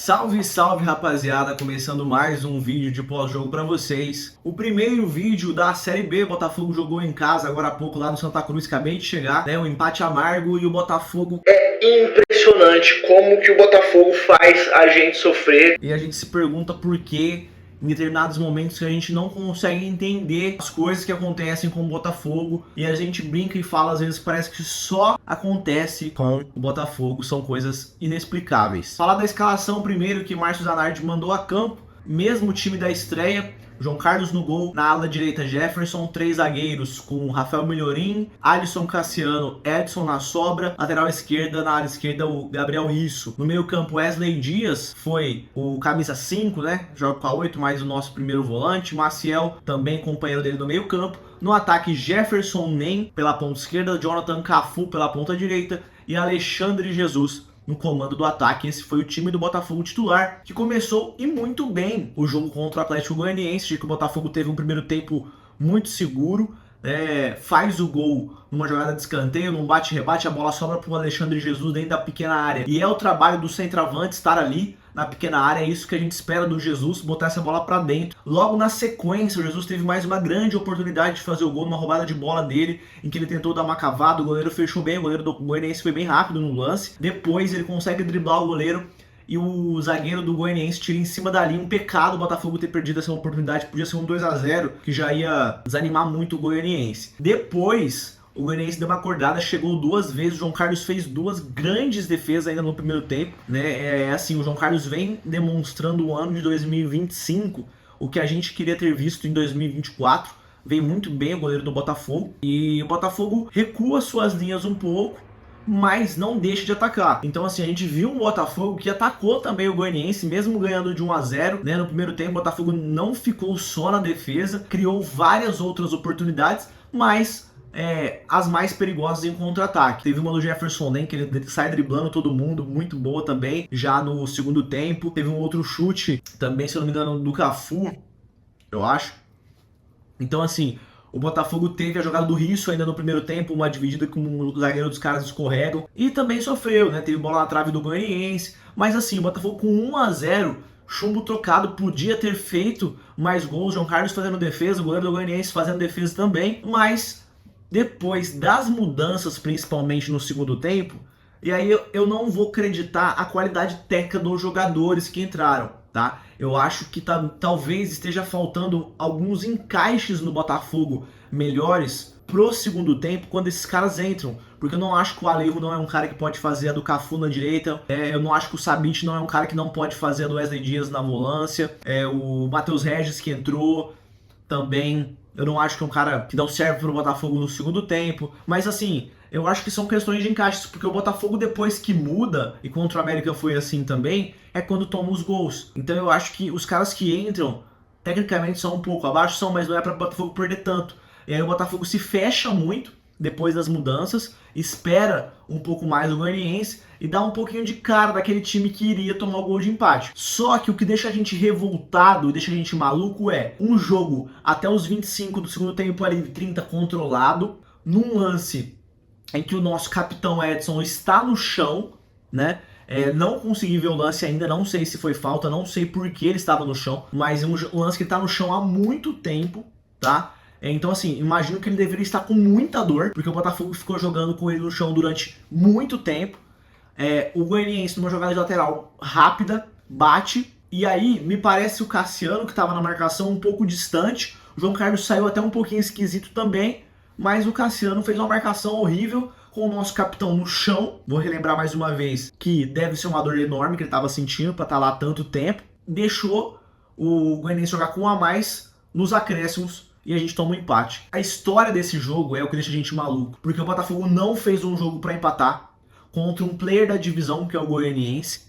Salve, salve rapaziada, começando mais um vídeo de pós-jogo pra vocês. O primeiro vídeo da Série B, Botafogo jogou em casa agora há pouco lá no Santa Cruz, acabei de chegar, né, um empate amargo e o Botafogo... É impressionante como que o Botafogo faz a gente sofrer. E a gente se pergunta por que em determinados momentos que a gente não consegue entender as coisas que acontecem com o Botafogo e a gente brinca e fala, às vezes parece que só acontece com o Botafogo, são coisas inexplicáveis. Falar da escalação primeiro, que Márcio Zanardi mandou a campo, mesmo time da estreia, João Carlos no gol, na ala direita Jefferson, 3 zagueiros com Rafael Melhorin, Alisson Cassiano, Edson na sobra, lateral esquerda, na ala esquerda o Gabriel Risso. No meio campo Wesley Dias foi o camisa 5, né, joga com a 8, mais o nosso primeiro volante, Maciel também companheiro dele no meio campo. No ataque Jefferson Nem pela ponta esquerda, Jonathan Cafu pela ponta direita e Alexandre Jesus no comando do ataque. Esse foi o time do Botafogo titular, que começou e muito bem o jogo contra o Atlético Goianiense, de que o Botafogo teve um primeiro tempo muito seguro, faz o gol numa jogada de escanteio, num bate-rebate, a bola sobra para o Alexandre Jesus dentro da pequena área. E é o trabalho do centroavante estar ali na pequena área, é isso que a gente espera do Jesus, botar essa bola para dentro. Logo na sequência, o Jesus teve mais uma grande oportunidade de fazer o gol, numa roubada de bola dele, em que ele tentou dar uma cavada, o goleiro fechou bem, o goleiro do Goianiense foi bem rápido no lance. Depois ele consegue driblar o goleiro e o zagueiro do Goianiense tira em cima da linha. Um pecado o Botafogo ter perdido essa oportunidade, podia ser um 2-0, que já ia desanimar muito o Goianiense. Depois o Goianiense deu uma acordada, chegou 2 vezes, o João Carlos fez 2 grandes defesas ainda no primeiro tempo, né? Assim, o João Carlos vem demonstrando o ano de 2025, o que a gente queria ter visto em 2024, vem muito bem o goleiro do Botafogo, e o Botafogo recua suas linhas um pouco, mas não deixa de atacar. Então assim, a gente viu um Botafogo que atacou também o Goianiense, mesmo ganhando de 1-0, né? No primeiro tempo o Botafogo não ficou só na defesa, criou várias outras oportunidades, mas as mais perigosas em contra-ataque. Teve uma do Jefferson Nem, que ele sai driblando todo mundo, muito boa também, já no segundo tempo. Teve um outro chute também, se eu não me engano, do Cafu, eu acho. Então assim, o Botafogo teve a jogada do Risso ainda no primeiro tempo, uma dividida com o zagueiro dos caras escorregam, e também sofreu, né? Teve bola na trave do Goianiense, mas assim, o Botafogo com 1-0, chumbo trocado, podia ter feito mais gols, João Carlos fazendo defesa, o goleiro do Goianiense fazendo defesa também, mas depois das mudanças, principalmente no segundo tempo, e aí eu não vou acreditar a qualidade técnica dos jogadores que entraram, tá? Eu acho que talvez esteja faltando alguns encaixes no Botafogo melhores pro segundo tempo quando esses caras entram, porque eu não acho que o Alejo não é um cara que pode fazer a do Cafu na direita, eu não acho que o Sabit não é um cara que não pode fazer a do Wesley Dias na volância, o Matheus Regis que entrou também, eu não acho que é um cara que não serve pro Botafogo no segundo tempo, mas assim, eu acho que são questões de encaixes, porque o Botafogo depois que muda, e contra o América foi assim também, é quando toma os gols. Então eu acho que os caras que entram, tecnicamente são um pouco abaixo, mas não é para o Botafogo perder tanto. E aí o Botafogo se fecha muito depois das mudanças, espera um pouco mais o Goianiense e dá um pouquinho de cara daquele time que iria tomar o gol de empate. Só que o que deixa a gente revoltado, deixa a gente maluco é um jogo até os 25 do segundo tempo ali, 30 controlado, num lance em que o nosso capitão Edson está no chão, né? Não consegui ver o lance ainda, não sei se foi falta, não sei por que ele estava no chão, mas um lance que está no chão há muito tempo, tá? Então assim, imagino que ele deveria estar com muita dor, porque o Botafogo ficou jogando com ele no chão durante muito tempo. O Goianiense, numa jogada de lateral rápida, bate, e aí me parece o Cassiano, que estava na marcação, um pouco distante. O João Carlos saiu até um pouquinho esquisito também, mas o Cassiano fez uma marcação horrível com o nosso capitão no chão. Vou relembrar mais uma vez que deve ser uma dor enorme que ele estava sentindo para estar lá tanto tempo. Deixou o Goianiense jogar com um a mais nos acréscimos e a gente toma um empate. A história desse jogo é o que deixa a gente maluco, porque o Botafogo não fez um jogo para empatar contra um player da divisão, que é o Goianiense,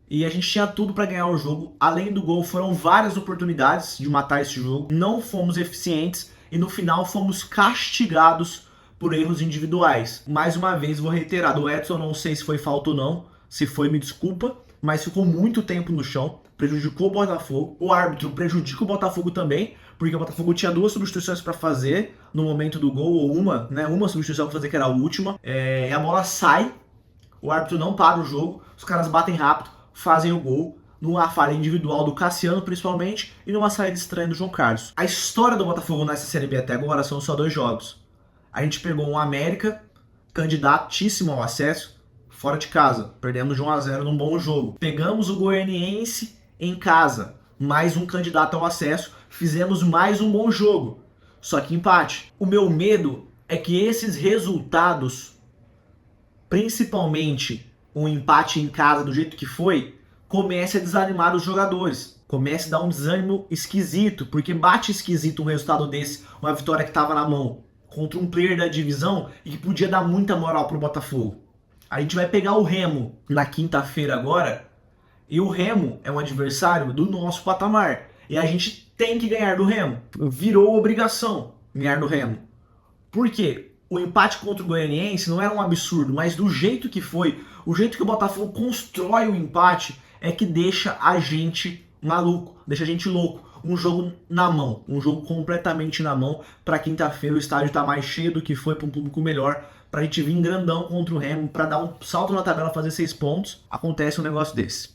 e a gente tinha tudo para ganhar o jogo. Além do gol, foram várias oportunidades de matar esse jogo, não fomos eficientes e no final fomos castigados por erros individuais. Mais uma vez vou reiterar, do Edson não sei se foi falta ou não, se foi me desculpa, mas ficou muito tempo no chão, prejudicou o Botafogo, o árbitro prejudica o Botafogo também, porque o Botafogo tinha 2 substituições para fazer no momento do gol, ou uma substituição para fazer que era a última, a bola sai, o árbitro não para o jogo, os caras batem rápido, fazem o gol, numa falha individual do Cassiano, principalmente, e numa saída estranha do João Carlos. A história do Botafogo nessa Série B até agora são só 2 jogos. A gente pegou um América, candidatíssimo ao acesso, fora de casa. Perdemos de 1-0 num bom jogo. Pegamos o Goianiense em casa, mais um candidato ao acesso. Fizemos mais um bom jogo, só que empate. O meu medo é que esses resultados, principalmente um empate em casa do jeito que foi, comece a desanimar os jogadores. Comece a dar um desânimo esquisito, porque bate esquisito um resultado desse, uma vitória que estava na mão, contra um player da divisão e que podia dar muita moral pro Botafogo. A gente vai pegar o Remo na quinta-feira agora, e o Remo é um adversário do nosso patamar. E a gente tem que ganhar do Remo. Virou obrigação ganhar do Remo. Por quê? O empate contra o Goianiense não era um absurdo, mas do jeito que foi, o jeito que o Botafogo constrói o empate é que deixa a gente maluco, deixa a gente louco. Um jogo na mão, um jogo completamente na mão. Para quinta-feira o estádio tá mais cheio do que foi, para um público melhor, pra gente vir grandão contra o Remo, para dar um salto na tabela, fazer 6 pontos. Acontece um negócio desse.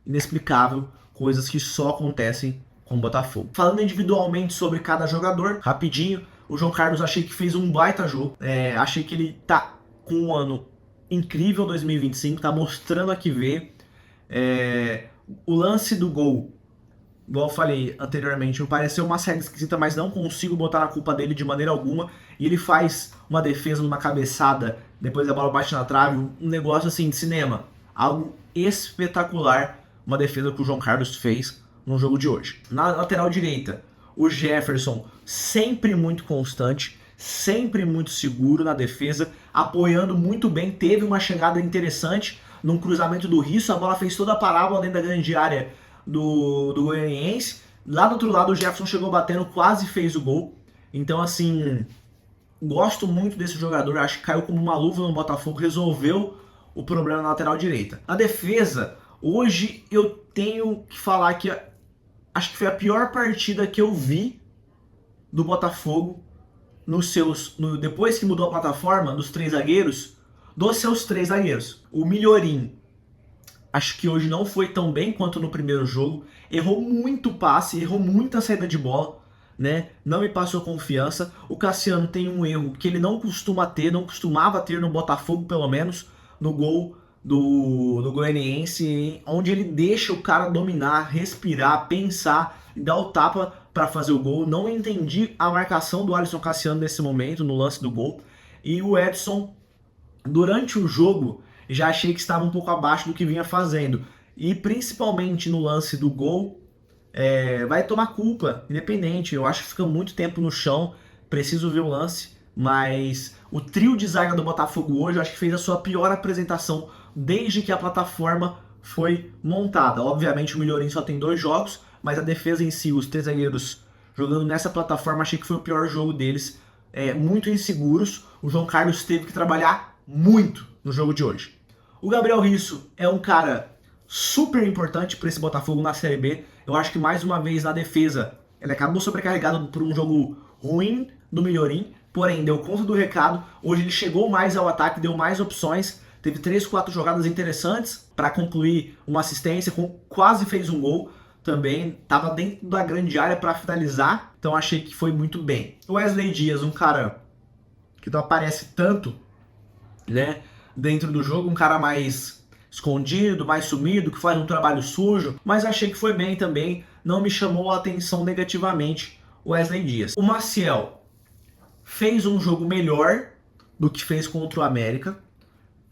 Inexplicável, coisas que só acontecem com o Botafogo. Falando individualmente sobre cada jogador, rapidinho, o João Carlos achei que fez um baita jogo. Achei que ele tá com um ano incrível 2025, tá mostrando a que vê. O lance do gol, igual eu falei anteriormente, me pareceu uma série esquisita, mas não consigo botar a culpa dele de maneira alguma. E ele faz uma defesa numa cabeçada, depois a bola bate na trave, um negócio assim de cinema. Algo espetacular, uma defesa que o João Carlos fez no jogo de hoje. Na lateral direita, o Jefferson sempre muito constante, sempre muito seguro na defesa, apoiando muito bem, teve uma chegada interessante num cruzamento do Risso, a bola fez toda a parábola dentro da grande área do Goianiense. Lá do outro lado o Jefferson chegou batendo, quase fez o gol. Então assim, gosto muito desse jogador, acho que caiu como uma luva no Botafogo, resolveu o problema na lateral direita. Na defesa, hoje eu tenho que falar que acho que foi a pior partida que eu vi do Botafogo depois que mudou a plataforma dos 3 zagueiros, dos seus 3 zagueiros. O Milhorim, acho que hoje não foi tão bem quanto no primeiro jogo, errou muito passe, errou muita saída de bola, né? Não me passou confiança. O Cassiano tem um erro que ele não costumava ter no Botafogo, pelo menos, no gol do Goianiense, onde ele deixa o cara dominar, respirar, pensar e dar o tapa para fazer o gol. Não entendi a marcação do Alisson Cassiano nesse momento, no lance do gol. E o Edson, durante o jogo, já achei que estava um pouco abaixo do que vinha fazendo. E principalmente no lance do gol, vai tomar culpa, independente. Eu acho que fica muito tempo no chão, preciso ver o lance. Mas o trio de zaga do Botafogo hoje, eu acho que fez a sua pior apresentação desde que a plataforma foi montada. Obviamente o Milhorim só tem 2 jogos, mas a defesa em si, os 3 zagueiros jogando nessa plataforma, achei que foi o pior jogo deles. Muito inseguros. O João Carlos teve que trabalhar muito no jogo de hoje. O Gabriel Risso é um cara super importante para esse Botafogo na Série B. Eu acho que mais uma vez na defesa ele acabou sobrecarregado por um jogo ruim do Milhorim, porém deu conta do recado. Hoje ele chegou mais ao ataque, deu mais opções, teve 3, 4 jogadas interessantes para concluir uma assistência, quase fez um gol também, estava dentro da grande área para finalizar, então achei que foi muito bem. O Wesley Dias, um cara que não aparece tanto, né, dentro do jogo, um cara mais escondido, mais sumido, que faz um trabalho sujo, mas achei que foi bem também, não me chamou a atenção negativamente o Wesley Dias. O Maciel fez um jogo melhor do que fez contra o América,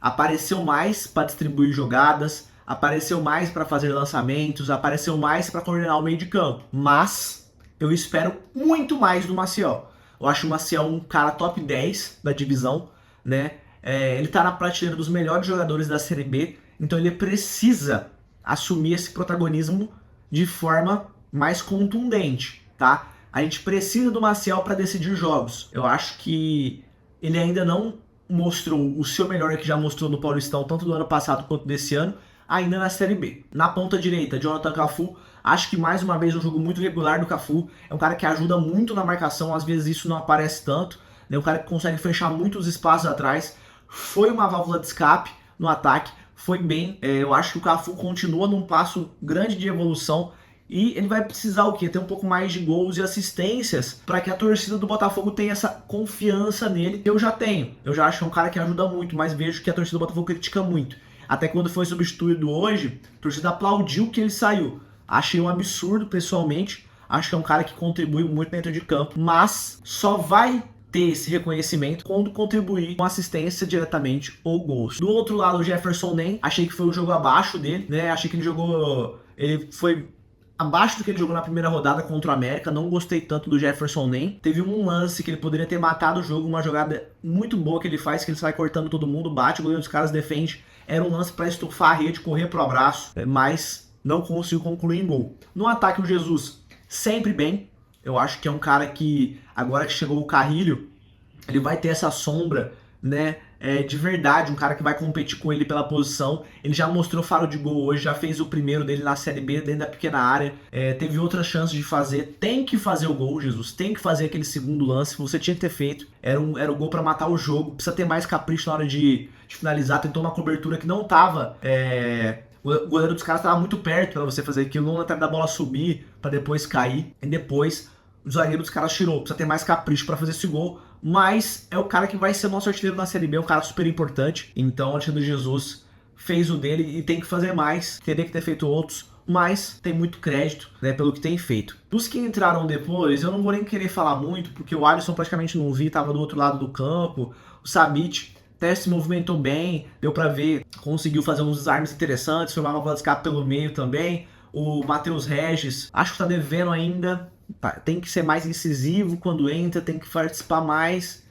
apareceu mais para distribuir jogadas, apareceu mais para fazer lançamentos, apareceu mais para coordenar o meio de campo, mas eu espero muito mais do Maciel. Eu acho o Maciel um cara top 10 da divisão, né? Ele tá na prateleira dos melhores jogadores da Série B, então ele precisa assumir esse protagonismo de forma mais contundente, tá? A gente precisa do Maciel para decidir jogos. Eu acho que ele ainda não mostrou o seu melhor que já mostrou no Paulistão, tanto do ano passado quanto desse ano, ainda na Série B. Na ponta direita, Jonathan Cafu, acho que mais uma vez um jogo muito regular do Cafu, é um cara que ajuda muito na marcação, às vezes isso não aparece tanto, né? Um cara que consegue fechar muitos espaços atrás, foi uma válvula de escape no ataque, foi bem. Eu acho que o Cafu continua num passo grande de evolução e ele vai precisar o quê? Ter um pouco mais de gols e assistências para que a torcida do Botafogo tenha essa confiança nele que eu já tenho. Eu já acho que é um cara que ajuda muito, mas vejo que a torcida do Botafogo critica muito. Até quando foi substituído hoje, a torcida aplaudiu que ele saiu. Achei um absurdo, pessoalmente. Acho que é um cara que contribui muito dentro de campo, mas só vai ter esse reconhecimento quando contribuir com assistência diretamente ou gols. Do outro lado, o Jefferson Nem, achei que foi um jogo abaixo dele, né? Achei que ele foi abaixo do que ele jogou na primeira rodada contra o América. Não gostei tanto do Jefferson Nem. Teve um lance que ele poderia ter matado o jogo, uma jogada muito boa que ele faz, que ele sai cortando todo mundo, bate, o goleiro dos caras defende. Era um lance para estufar a rede, correr pro abraço, mas não conseguiu concluir em gol. No ataque, o Jesus sempre bem. Eu acho que é um cara que, agora que chegou o Carrilho, ele vai ter essa sombra, né, de verdade, um cara que vai competir com ele pela posição. Ele já mostrou faro de gol hoje, já fez o primeiro dele na Série B, dentro da pequena área, teve outras chances de fazer. Tem que fazer o gol, Jesus, tem que fazer aquele segundo lance, você tinha que ter feito. Era o gol para matar o jogo, precisa ter mais capricho na hora de finalizar. Tentou uma cobertura que não tava... O goleiro dos caras estava muito perto para você fazer aquilo, não até da bola subir para depois cair. E depois o zagueiro dos caras tirou. Precisa ter mais capricho para fazer esse gol. Mas é o cara que vai ser nosso artilheiro na Série B, um cara super importante. Então o Alexandre Jesus fez o dele e tem que fazer mais. Teria que ter feito outros, mas tem muito crédito, né, pelo que tem feito. Dos que entraram depois, eu não vou nem querer falar muito, porque o Alisson praticamente não vi, estava do outro lado do campo. O Sabic até se movimentou bem, deu pra ver, conseguiu fazer uns desarmes interessantes, formar uma bola de escape pelo meio também. O Matheus Regis, acho que tá devendo ainda, tem que ser mais incisivo quando entra, tem que participar mais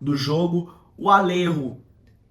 do jogo. O Alejo,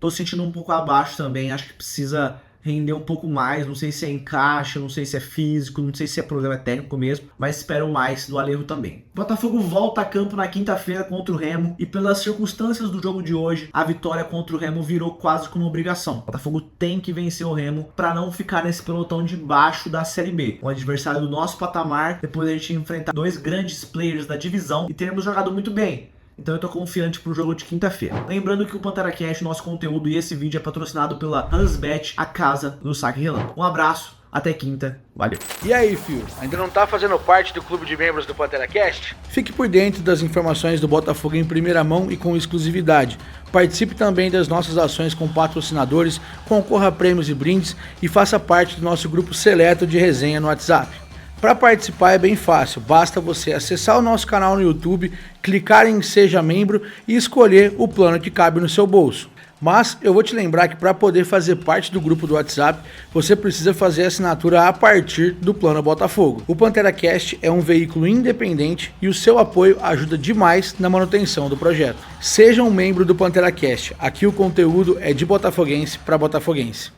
tô sentindo um pouco abaixo também, acho que precisa render um pouco mais, não sei se é encaixe, não sei se é físico, não sei se é problema técnico mesmo, mas espero mais do Alejo também. O Botafogo volta a campo na quinta-feira contra o Remo e pelas circunstâncias do jogo de hoje, a vitória contra o Remo virou quase como obrigação. O Botafogo tem que vencer o Remo para não ficar nesse pelotão de baixo da Série B, um adversário do nosso patamar, depois a gente enfrentar dois grandes players da divisão e termos jogado muito bem. Então eu tô confiante pro jogo de quinta-feira. Lembrando que o PanteraCast, nosso conteúdo e esse vídeo é patrocinado pela Hansbet, a casa do saque relâmpago. Um abraço, até quinta, valeu. E aí, fio? Ainda não tá fazendo parte do clube de membros do PanteraCast? Fique por dentro das informações do Botafogo em primeira mão e com exclusividade. Participe também das nossas ações com patrocinadores, concorra a prêmios e brindes e faça parte do nosso grupo seleto de resenha no WhatsApp. Para participar é bem fácil, basta você acessar o nosso canal no YouTube, clicar em Seja Membro e escolher o plano que cabe no seu bolso. Mas eu vou te lembrar que para poder fazer parte do grupo do WhatsApp, você precisa fazer a assinatura a partir do Plano Botafogo. O PanteraCast é um veículo independente e o seu apoio ajuda demais na manutenção do projeto. Seja um membro do PanteraCast, aqui o conteúdo é de botafoguense para botafoguense.